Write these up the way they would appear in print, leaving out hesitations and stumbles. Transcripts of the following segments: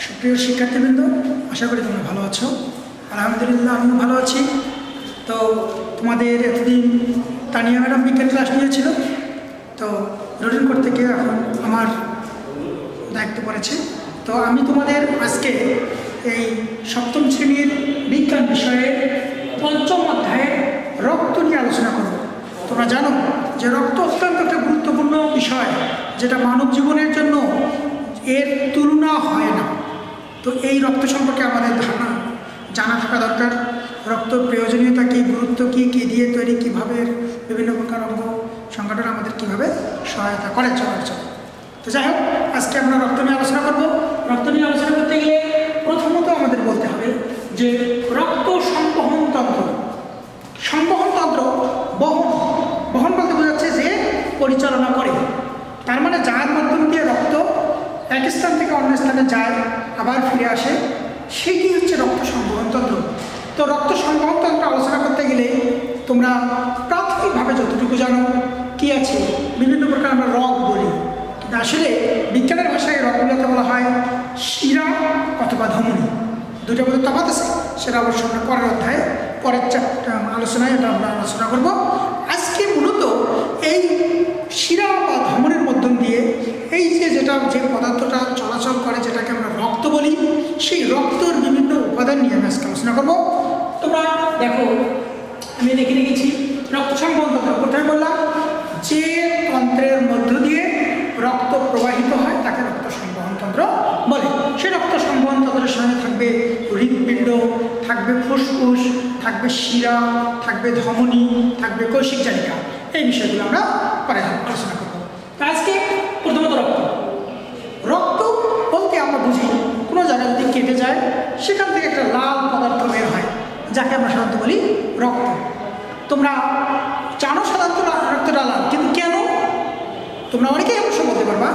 সুপ্রিয় শিক্ষার্থীবৃন্দ, আশা করি তোমরা ভালো আছো। আলহামদুলিল্লাহ আমিও ভালো আছি। তো তোমাদের এতদিন তানিয়া ম্যাডাম বিজ্ঞান ক্লাস নিয়েছিল, তো রুটিন করতে গিয়ে এখন আমার দায়িত্ব পড়েছে। তো আমি তোমাদের আজকে এই সপ্তম শ্রেণীর বিজ্ঞান বিষয়ের পঞ্চম অধ্যায়ে রক্ত নিয়ে আলোচনা করব। তোমরা জানো যে রক্ত অত্যন্ত একটা গুরুত্বপূর্ণ বিষয়, যেটা মানব জীবনের জন্য এর তুলনা হয় না। তো এই রক্ত সম্পর্কে আমাদের ধারণা জানা থাকা দরকার। রক্ত প্রয়োজনীয়তা কী, গুরুত্ব কী, কী দিয়ে তৈরি, কীভাবে বিভিন্ন প্রকার অঙ্গ সংগঠন আমাদের কীভাবে সহায়তা করে চলাচল। তো যাই হোক, আজকে আমরা রক্ত নিয়ে আলোচনা করব। রক্ত নিয়ে আলোচনা করতে গেলে প্রথমত আমাদের বলতে হবে যে রক্ত সংবহন তন্ত্র। সংবহন তন্ত্র বহন বহন বলতে বোঝাচ্ছে যে পরিচালনা করে, তার মানে যার মাধ্যম দিয়ে রক্ত এক স্থান থেকে অন্য স্থানে যায় আবার ফিরে আসে, সেটি হচ্ছে রক্ত সংবহন তন্ত্র। তো রক্ত সংবহন তন্ত্র আলোচনা করতে গেলে তোমরা প্রাথমিকভাবে যতটুকু জানো কি আছে, বিভিন্ন প্রকার আমরা রগ বলি, কিন্তু আসলে বিজ্ঞানের ভাষায় রগগুলোকে বলা হয় শিরা অথবা ধমনী। দুটোর মধ্যে তফাৎ আছে, সেটা অবশ্য আমরা পরের অধ্যায়ে পরের আলোচনায় এটা আমরা আলোচনা করব। আজকে মূলত এই শিরা বা ধমনীর মধ্য দিয়ে এই যে পদার্থটা চলাচল করে, যেটাকে আমরা রক্ত বলি, সেই রক্তের বিভিন্ন উপাদান নিয়ে আমি আজকে আলোচনা করব। তোমরা দেখো, আমি লিখে রেখেছি রক্ত সংবহন তন্ত্র। কোথায় বললাম যে তন্ত্রের মধ্য দিয়ে রক্ত প্রবাহিত হয় তাকে রক্ত সংবহন তন্ত্র বলে। সেই রক্ত সংবহন তন্ত্রের সঙ্গে থাকবে হৃৎপিণ্ড, থাকবে ফুসফুস, থাকবে শিরা, থাকবে ধমনী, থাকবে কৌশিক জালিকা। এই বিষয়গুলো আমরা পরে আলোচনা করব। আজকে প্রথমত রক্ত বলতে আমরা বুঝি কোনো জায়গা যদি কেটে যায় সেখান থেকে একটা লাল পদার্থ বের হয়, যাকে আমরা সাধারণত বলি রক্ত। তোমরা জানো সাধারণত রক্তটা লাল, কিন্তু কেন? তোমরা অনেকেই অবশ্য বলতে পারবা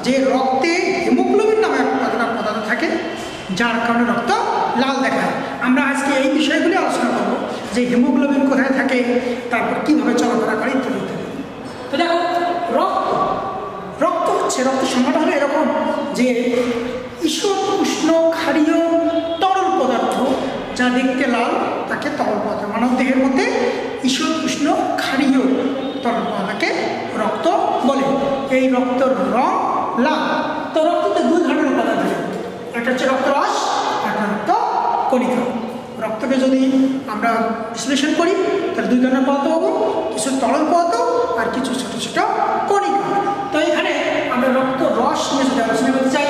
যে রক্তে হিমোগ্লোবিন নামে একটা পদার্থ থাকে, যার কারণে রক্ত লাল দেখায়। আমরা আজকে এই বিষয়গুলি আলোচনা করব যে হিমোগ্লোবিন কোথায় থাকে, তারপর কীভাবে চলাফেরা করে ইত্যাদি ইত্যাদি। তো দেখো, রক্ত হচ্ছে, রক্ত সংখ্যাটা হলো এরকম যে ঈষৎ উষ্ণ ক্ষারীয় তরল পদার্থ, যা দেখতে লাল তাকে তরল পদার্থ। মানব দেহের মধ্যে ঈষৎ উষ্ণ ক্ষারীয় তরল পদার্থকে রক্ত বলে। এই রক্তের রং লাল। তো রক্ততে দুই ধরনের উপাদান থাকে, একটা হচ্ছে রক্তরস, একটা রক্ত কণিকা। রক্তকে যদি আমরা বিশ্লেষণ করি তাহলে দুই ধরনের পদার্থ পাবো, কিছু তরল পদার্থ আর কিছু ছোট ছোট কণিকা। তো এখানে আমরা রক্ত রস নিয়ে যদি আলোচনা করতে চাই,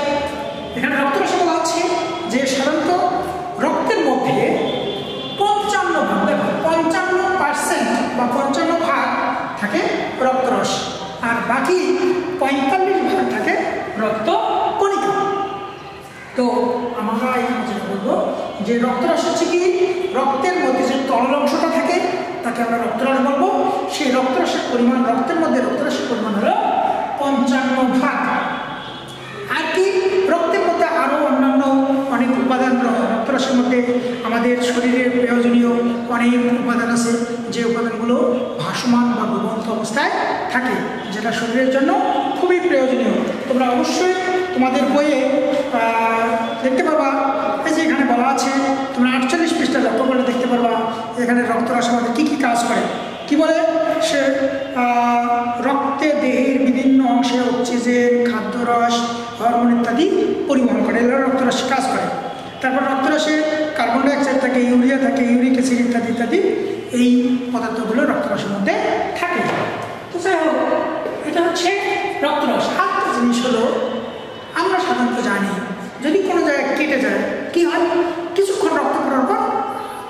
এখানে রক্তরস বলা হচ্ছে যে সাধারণত রক্তের মধ্যে 55% বা 55 ভাগ থাকে রক্তরস, আর বাকি 45 ভাগ থাকে রক্ত কণিকা। তো আমরা এখানে যেটা বলবো যে রক্তরস হচ্ছে কি, রক্তের মধ্যে যে তরল অংশটা থাকে তাকে আমরা রক্তরস বলবো। সেই রক্তরসের পরিমাণ, রক্তের মধ্যে রক্তরসের পরিমাণ হলো 55 ভাগ। আর কি, রক্তের মধ্যে আরও অন্যান্য অনেক উপাদান, রক্তরসের মধ্যে আমাদের শরীরের প্রয়োজনীয় অনেক উপাদান আছে, যে উপাদানগুলো ভাসমান বা ডুবন্ত অবস্থায় থাকে, যেটা শরীরের জন্য খুবই প্রয়োজনীয়। তোমরা অবশ্যই তোমাদের বইয়ে দেখতে পারবা, এই যে এখানে বলা আছে, তোমরা 48 পৃষ্ঠা লক্ষ্য করে দেখতে পারবা এখানে রক্তরস আমাদের কী কী কাজ করে। কি বলে সে, রক্তে দেহের বিভিন্ন অংশে অক্সিজেন, খাদ্যরস, হরমোন ইত্যাদি পরিবহন করে, এগুলো রক্তরস কাজ করে। তারপর রক্তরসে কার্বন ডাইঅক্সাইড থাকে, ইউরিয়া থাকে, ইউরিক অ্যাসিড ইত্যাদি ইত্যাদি, এই পদার্থগুলো রক্তরসের মধ্যে থাকে। তো যাই হোক, এটা হচ্ছে রক্তরস। আরেকটা জিনিস হলো, আমরা সাধারণত জানি যদি কোনো জায়গায় কেটে যায় কী হয়, কিছুক্ষণ রক্ত পড়ার পর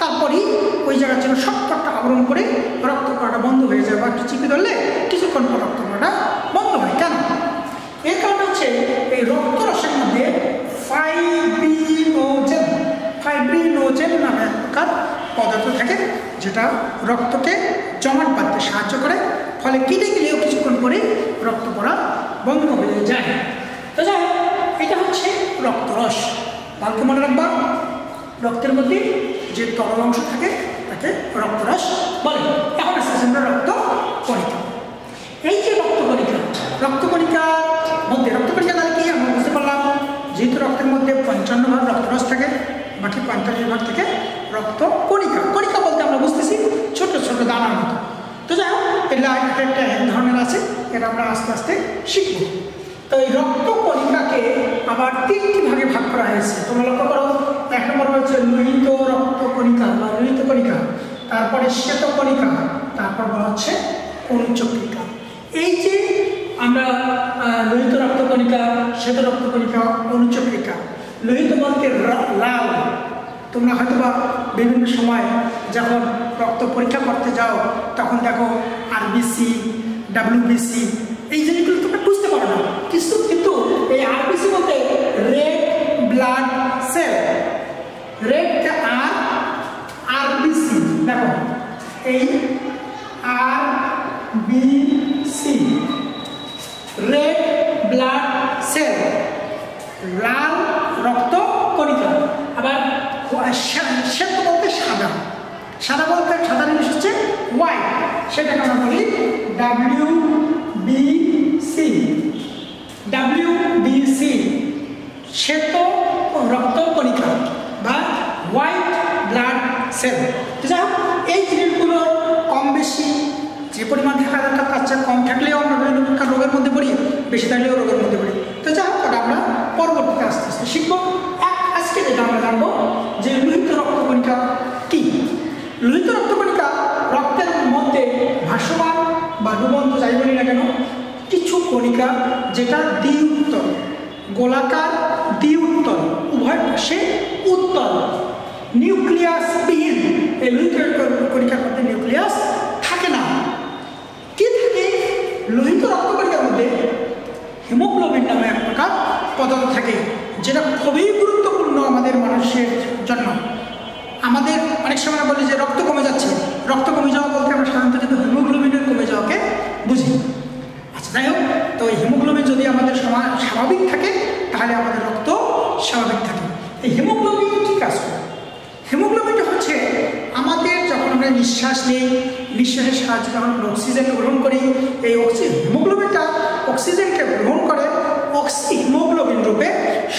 তারপরই ওই জায়গার জন্য সবটা আবরণ করে রক্ত পড়াটা বন্ধ হয়ে যায়, বা একটু চিপে ধরলে কিছুক্ষণ পর রক্ত পড়াটা বন্ধ হয়। কেন? এর কারণ হচ্ছে এই রক্তরসের মধ্যে ফাইব্রিনোজেন নামে এক প্রকার পদার্থ থাকে, যেটা রক্তকে জমাট বাঁধতে সাহায্য করে, ফলে কেটে গেলেও কিছুক্ষণ পরে রক্ত পড়া বন্ধ হয়ে যায়। তো যাই হোক, এটা হচ্ছে রক্তরস। ভালো মনে রাখবা, রক্তের মধ্যে যে তরল অংশ থাকে তাকে রক্তরস বলে। এখন আসছে আমরা রক্ত কণিকা। এই যে রক্তকণিকার মধ্যে, রক্তকণিকা তাহলে কি আমরা বুঝতে পারলাম, যেহেতু রক্তের মধ্যে 55 ভাগ রক্তরস থাকে, বাকি 45 থেকে রক্ত কণিকা। কণিকা বলতে আমরা বুঝতেছি ছোট ছোট দানার মতো। তো যাই হোক, এটা একটা এক ধরনের আছে, এটা আমরা আস্তে আস্তে শিখব। তো এই রক্ত কণিকাকে আবার 3টি ভাগে ভাগ করা হয়েছে। তোমরা লক্ষ্য করো, 1 নম্বর হচ্ছে লোহিত রক্ত কণিকা বা লোহিত কণিকা, তারপরে শ্বেত কণিকা, তারপর বলা হচ্ছে অনুচক্রিকা। এই যে আমরা লোহিত রক্ত কণিকা, শ্বেত রক্ত কণিকা, অনুচক্রিকা। লোহিত বলতে লাল। তোমরা হয়তো বা বিভিন্ন সময় যখন রক্ত পরীক্ষা করতে যাও তখন দেখো আরবিসি, ডাব্লিউবিসি, এই জিনিসগুলো তোমরা বুঝতে পারো না কিন্তু এই আরবিসি বলতে রেড ব্লাড সেল, রেড আর আরবিসি। দেখো এই আরবিসি রেড ব্লাড সেল, লাল রক্ত কণিকা। আবার শ্বেত বলতে সাদা, সাদা বলতে সাদা জিনিস হচ্ছে হোয়াইট, সেটাকে আমরা বলি ডাব্লিউবিসি। ডাব্লিউবিসি শ্বেত রক্ত কণিকা বা হোয়াইট ব্লাড সেল। যাই হোক, এই জিনিসগুলো কম বেশি যে পরিমাণ থাকা দরকার তার চেয়ে কম থাকলেও আমরা বিভিন্ন প্রকার রোগের মধ্যে পড়ি, বেশি থাকলেও রোগের মধ্যে পড়ি। তো যাই হোক, ওটা আমরা পরবর্তীতে আস্তে আস্তে শিখবো। আজকে যেটা আমরা জানবো যে লোহিত রক্তকণিকা কি। লোহিত রক্তকণিকা রক্তের মধ্যে ভাসমান বা ডুবন্ত যাই বলি না কেন কিছু কণিকা যেটা দ্বিউত্তল, গোলাকার দ্বিউত্তল, উভয় পাশে উত্তল, নিউক্লিয়াস বিহীন। এই লোহিত কণিকার মধ্যে নিউক্লিয়াস থাকে না। কি থাকে? লোহিত রক্তকণিকার মধ্যে হিমোগ্লোবিন নামে এক প্রকার পদার্থ থাকে, যেটা খুবই গুরুত্বপূর্ণ আমাদের মানুষের জন্য। আমাদের অনেক সময় বলি যে রক্ত কমে যাচ্ছে, রক্ত কমে যাওয়া বলতে আমরা সাধারণত কিন্তু হিমোগ্লোবিনের কমে যাওয়াকে বুঝি। আচ্ছা, যাই হোক, তো এই হিমোগ্লোবিন যদি আমাদের স্বাভাবিক থাকে তাহলে আমাদের রক্ত স্বাভাবিক থাকে। এই হিমোগ্লোবিন কি কাজ করে? হিমোগ্লোবিনটা হচ্ছে আমাদের যখন আমরা নিঃশ্বাস নিই, নিঃশ্বাসের সাহায্যে যখন আমরা অক্সিজেন গ্রহণ করি, এই হিমোগ্লোবিনটা অক্সিজেনকে গ্রহণ করে হিমোগ্লোবিন রূপে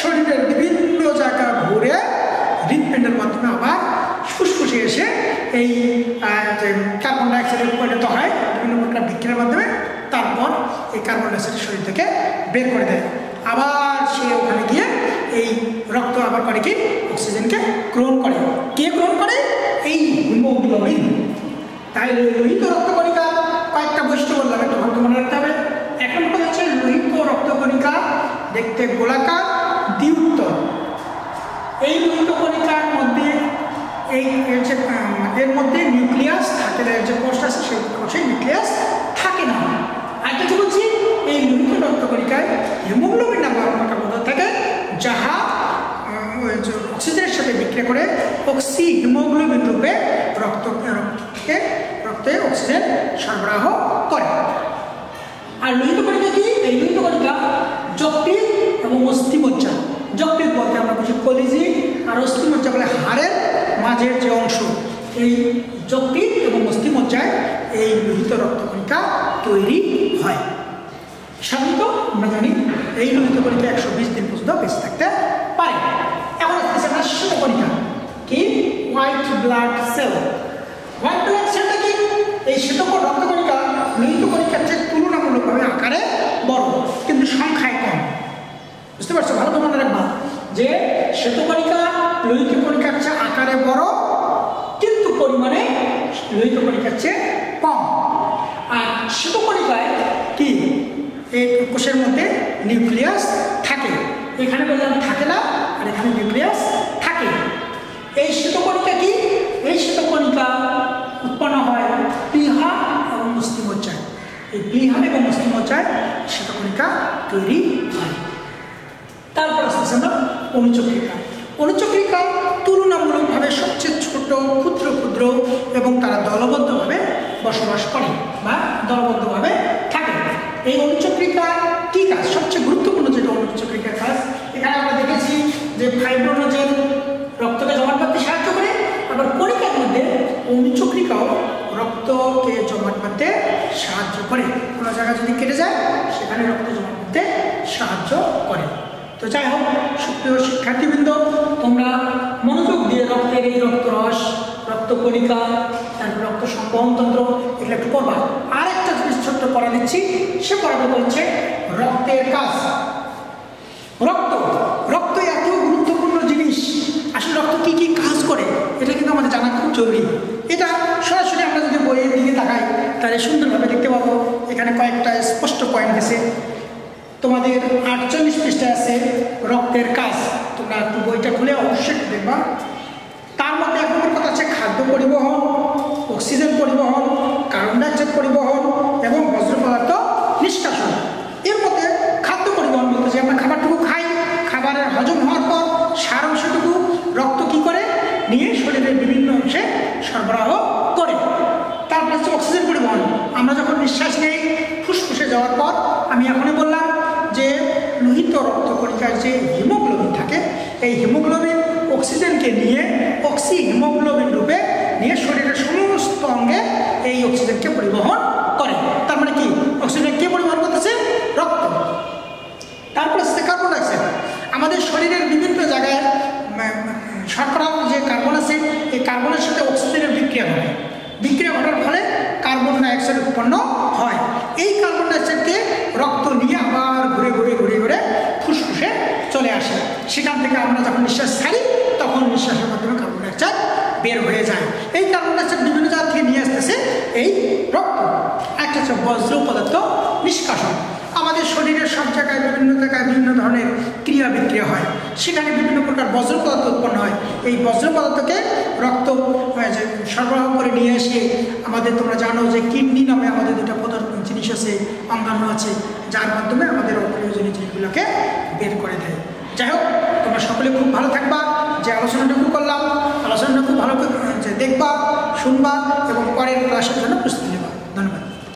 শরীরের বিভিন্ন জায়গা ঘুরে হৃৎপিণ্ডের মাধ্যমে আবার ফুসফুসে এসে এই কার্বন ডাইঅক্সাইডে পরিণত হয় বিভিন্ন প্রকার বিক্রিয়ার মাধ্যমে। তারপর এই কার্বন ডাইঅক্সাইড শরীর থেকে বের করে দেয়, আবার সে ওখানে গিয়ে এই রক্ত আবার করে কি অক্সিজেনকে গ্রহণ করে। কে গ্রহণ করে? এই হিমোগ্লোবিন। তাই লোহিত রক্তকণিকা কয়েকটা বৈশিষ্ট্য বললাম, একটু ভালো মনে রাখতে হবে। এক নম্বর হচ্ছে লোহিত রক্তকণিকা দেখতে গোলাকার দ্বিউত্তল। এই লোহিত কণিকার মধ্যে এর মধ্যে নিউক্লিয়াস থাকে না, যে কোষ আছে সেই নিউক্লিয়াস থাকে না। আরেকটা কি বলছি, এই লোহিত রক্তকণিকায় হিমোগ্লোবিন নামক একটা পদার্থ থাকে, যাহা অক্সিজেনের সাথে বিক্রিয়া করে হিমোগ্লোবিন রূপে রক্তে অক্সিজেন সরবরাহ করে। আর লোহিত কণিকা কি? এই লোহিত কণিকা যকৃৎ এবং অস্থিমজ্জা, যকৃৎ বলতে আমরা বুঝি কলিজি, আর অস্থিমজ্জা বলে হাড়ের মাঝের যে অংশ, এই যকৃৎ এবং অস্থিমজ্জায় এই লোহিত রক্তকণিকা তৈরি হয়। সাধারণত আমরা জানি এই লোহিত কণিকা 120 দিন পর্যন্ত বেঁচে থাকতে পারে। এখন আসতেছে আমরা শ্বেত কণিকা কি? White blood cell. White blood সেলটা কি? এই শ্বেত রক্তকণিকা লোহিত কণিকার চেয়ে তুলনামূলকভাবে আকারে বড়, কিন্তু সংখ্যায় কম। বুঝতে পারছো? ভালো তো মনে রাখবা যে শ্বেত কণিকা লোহিত কণিকার চেয়ে আকারে বড়, কিন্তু পরিমাণে লোহিত কণিকার চেয়ে কম। আর শ্বেত কণিকায় কি? এই কোষের মধ্যে নিউক্লিয়াস থাকে। এখানে বললাম থাকে না, আর এখানে নিউক্লিয়াস থাকে। এই শ্বেত কণিকা কি? এই শ্বেত কণিকা উৎপন্ন হয় প্লীহা এবং অস্থিমজ্জায়। এই প্লীহা এবং অস্থিমজ্জায় শ্বেত কণিকা তৈরি হয়। তারপর আসতেছে আমরা অনুচক্রিকা। অনুচক্রিকা তুলনামূলকভাবে সবচেয়ে ছোট, ক্ষুদ্র ক্ষুদ্র এবং তারা দলবদ্ধভাবে বসবাস করে বা দলবদ্ধভাবে থাকে। এই অনুচক্রিকা কি কাজ? সবচেয়ে গুরুত্বপূর্ণ যেটা অনুচক্রিকার কাজ, এখানে আমরা দেখেছি যে ফাইব্রোনোজেন রক্তকে জমাট বাঁধতে সাহায্য করে, আবার কণিকার মধ্যে অনুচক্রিকাও রক্তকে জমাট বাঁধতে সাহায্য করে। কোনো জায়গা যদি কেটে যায় সেখানে রক্ত জমাট বাঁধতে সাহায্য করে। তো যাই হোক, সুপ্রিয় শিক্ষার্থীবৃন্দ, তোমরা মনোযোগ দিয়ে রক্তের এই রক্তরস, রক্তকণিকা, তারপর রক্ত সংবহনতন্ত্র এগুলো একটু পড়বা। আর একটা জিনিস ছোট্ট পড়া দিচ্ছি, সে পড়াটা বলছে রক্তের কাজ। রক্ত রক্ত এত গুরুত্বপূর্ণ জিনিস, আসলে রক্ত কি কি কাজ করে এটা কিন্তু আমাদের জানা খুব জরুরি। এটা সরাসরি আমরা যদি বইয়ের দিকে তাকাই তাহলে সুন্দরভাবে দেখতে পাবো। এখানে কয়েকটা স্পষ্ট পয়েন্ট আছে। তোমাদের 48 পৃষ্ঠায় আছে রক্তের কাজ, তোমরা একটু বইটা খুলে অবশ্যই দেখবা। তার মধ্যে এক নম্বর কথা আছে খাদ্য পরিবহন, অক্সিজেন পরিবহন, কার্বন ডাইঅক্সাইড পরিবহন এবং বজ্র পদার্থ নিষ্কাশন। এর মধ্যে খাদ্য পরিবহন বলতে যে আমরা খাবারটুকু খাই, খাবারের হজম হওয়ার পর সার অংশটুকু রক্ত কী করে নিয়ে শরীরের বিভিন্ন অংশে সরবরাহ করে। তারপরে হচ্ছে অক্সিজেন পরিবহন, আমরা যখন নিঃশ্বাস নেই ফুসফুসে যাওয়ার পর, আমি এখনই বললাম যে লোহিত রক্তকণিকার যে হিমোগ্লোবিন থাকে, এই হিমোগ্লোবিন অক্সিজেনকে নিয়ে অক্সি হিমোগ্লোবিন রূপে নিয়ে শরীরের সমস্ত অঙ্গে এই অক্সিজেনকে পরিবহন করে। তার মানে কি, অক্সিজেন কে পরিবহন করতেছে? রক্ত। তারপরে হচ্ছে কার্বন ডাইঅক্সাইড, আমাদের শরীরের বিভিন্ন জায়গায় শর্করা যে কার্বন আছে, এই কার্বনের সাথে অক্সিজেনের বিক্রিয়া ঘটে। বিক্রিয়া ঘটার ফলে কার্বন ডাইঅক্সাইড উৎপন্ন হয়। এই কার্বন ডাইঅক্সাইডকে রক্ত নিয়ে আবার ঘুরে ঘুরে ঘুরে ঘুরে ফুসফুসে চলে আসে। সেখান থেকে আমরা যখন নিঃশ্বাস ছাড়ি তখন নিঃশ্বাসের মাধ্যমে কার্বন ডাইঅক্সাইড বের হয়ে যায়। এই কার্বন ডাইঅক্সাইড বিভিন্ন জায়গা থেকে নিয়ে আসতেছে এই রক্ত। একটা হচ্ছে বজ্র পদার্থ নিষ্কাশন, আমাদের শরীরের সব জায়গায় বিভিন্ন ধরনের ক্রিয়া বিক্রিয়া হয়, সেখানে বিভিন্ন প্রকার বজ্র পদার্থ উৎপন্ন হয়। এই বজ্র পদার্থকে রক্ত সরবরাহ করে নিয়ে এসে আমাদের, তোমরা জানো যে কিডনি নামে আমাদের দুটো পদার্থ জিনিস আছে, অঙ্গাণু আছে, যার মাধ্যমে আমাদের অপ্রয়োজনীয় জিনিসগুলোকে বের করে দেয়। যাই হোক, তোমরা সকলে খুব ভালো থাকবা। যে আলোচনাটুকু করলাম, আলোচনাটা খুব ভালো দেখবা, শুনবা এবং পরের ক্লাসের জন্য প্রস্তুতি নেবা। ধন্যবাদ।